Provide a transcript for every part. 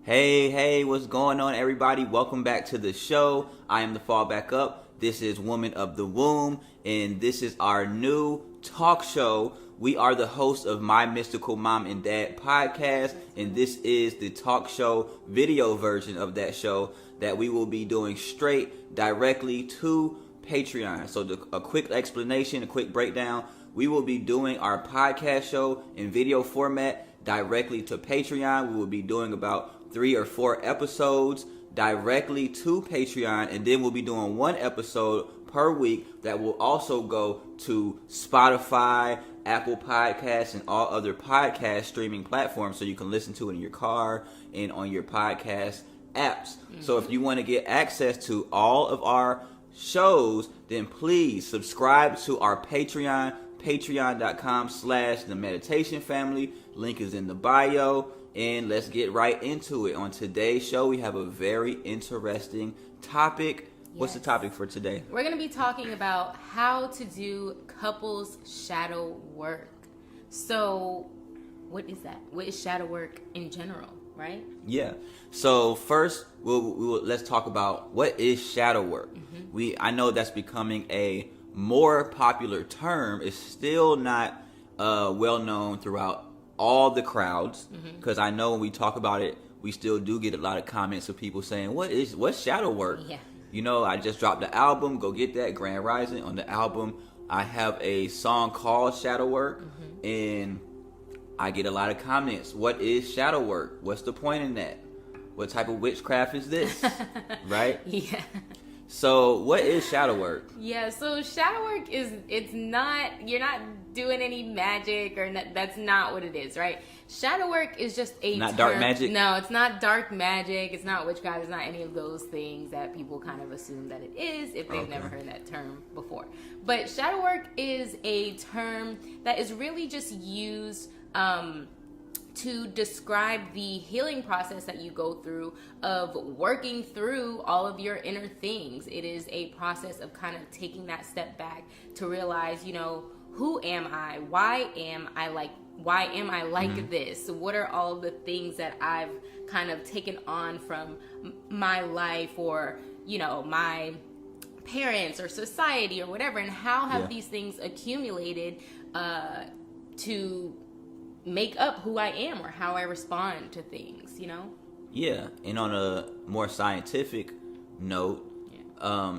Hey, what's going on, everybody? Welcome back to the show. I am the Fall Back Up. This is Woman of the Womb, and this is our new talk show. We are the hosts of My Mystical Mom and Dad podcast, and this is the talk show video version of that show that we will be doing straight directly to Patreon. So a quick explanation, a quick breakdown. We will be doing our podcast show in video format directly to Patreon. We will be doing about 3 or 4 episodes directly to Patreon, and then we'll be doing 1 episode per week that will also go to Spotify, Apple Podcasts, and all other podcast streaming platforms, so you can listen to it in your car and on your podcast apps. So if you want to get access to all of our shows, then please subscribe to our Patreon, patreon.com/the meditation family. Link is in the bio. And let's get right into it. On today's show, we have a very interesting topic. What's the topic for today? We're going to be talking about how to do couples shadow work. So, what is that? What is shadow work in general, right? Yeah. So first, let's talk about what is shadow work. I know that's becoming a more popular term. It's still not well known throughout all the crowds, because I know when we talk about it, we still do get a lot of comments of people saying, what's shadow work? Yeah. You know, I just dropped the album, go get that, Grand Rising. On the album, I have a song called Shadow Work, and I get a lot of comments. What is shadow work? What's the point in that? What type of witchcraft is this? Right? Yeah. So what is shadow work? Yeah, so shadow work you're not doing any magic, or that's not what it is, right? Shadow work is just Not dark magic? No, it's not dark magic. It's not witchcraft. It's not any of those things that people kind of assume that it is if they've never heard that term before. But shadow work is a term that is really just used to describe the healing process that you go through of working through all of your inner things. It is a process of kind of taking that step back to realize, who am I? Why am I like this? What are all the things that I've kind of taken on from my life, or, my parents or society or whatever, and how have these things accumulated to make up who I am or how I respond to things, Yeah, and on a more scientific note,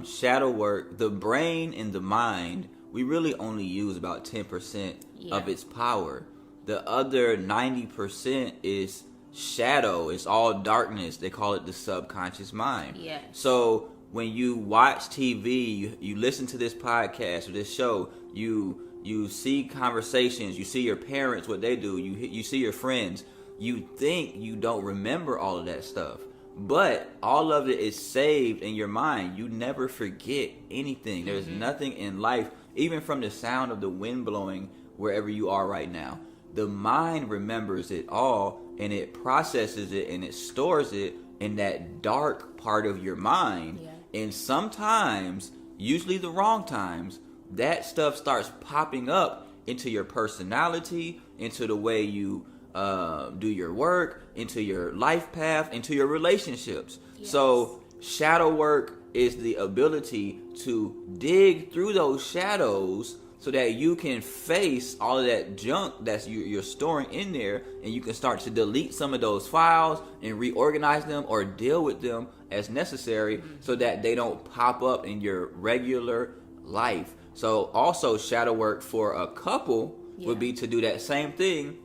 shadow work, the brain and the mind, we really only use about 10% of its power. The other 90% is shadow. It's all darkness. They call it the subconscious mind. Yes. So when you watch TV, you listen to this podcast or this show, you see conversations, you see your parents, what they do, you see your friends, you think you don't remember all of that stuff. But all of it is saved in your mind. You never forget anything. There's nothing in life, even from the sound of the wind blowing wherever you are right now. The mind remembers it all, and it processes it, and it stores it in that dark part of your mind. Yeah. And sometimes, usually the wrong times, that stuff starts popping up into your personality, into the way you do your work, into your life path, into your relationships. Yes. So shadow work is the ability to dig through those shadows so that you can face all of that junk that's you're storing in there, and you can start to delete some of those files and reorganize them or deal with them as necessary so that they don't pop up in your regular life. So also shadow work for a couple would be to do that same thing,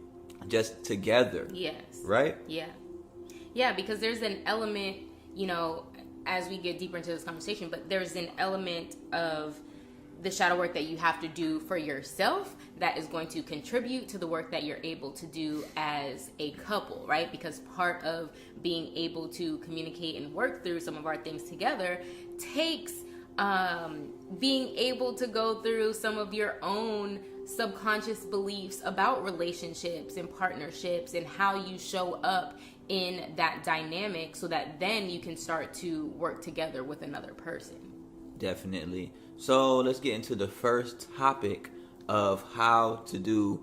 just together. Yes. Right? Yeah. Yeah, because there's an element, as we get deeper into this conversation, but there's an element of the shadow work that you have to do for yourself that is going to contribute to the work that you're able to do as a couple, right? Because part of being able to communicate and work through some of our things together takes being able to go through some of your own subconscious beliefs about relationships and partnerships and how you show up in that dynamic, so that then you can start to work together with another person. Definitely. So let's get into the first topic of how to do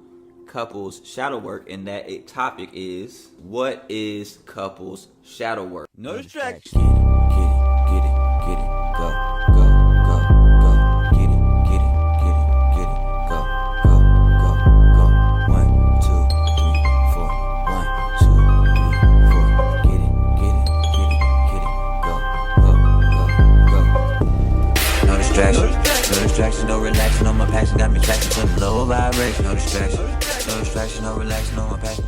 couples shadow work, and that topic is, what is couples shadow work? No distraction. Get it, go, go, go, go. Get it, go, go, go, go. 1, 2, 3, 4. 1, 2, 3, 4. Get it, go, go, go, go. No distraction, no relaxing on my passion. Got me flashing to the low vibration. No distraction, no relaxing on my passion.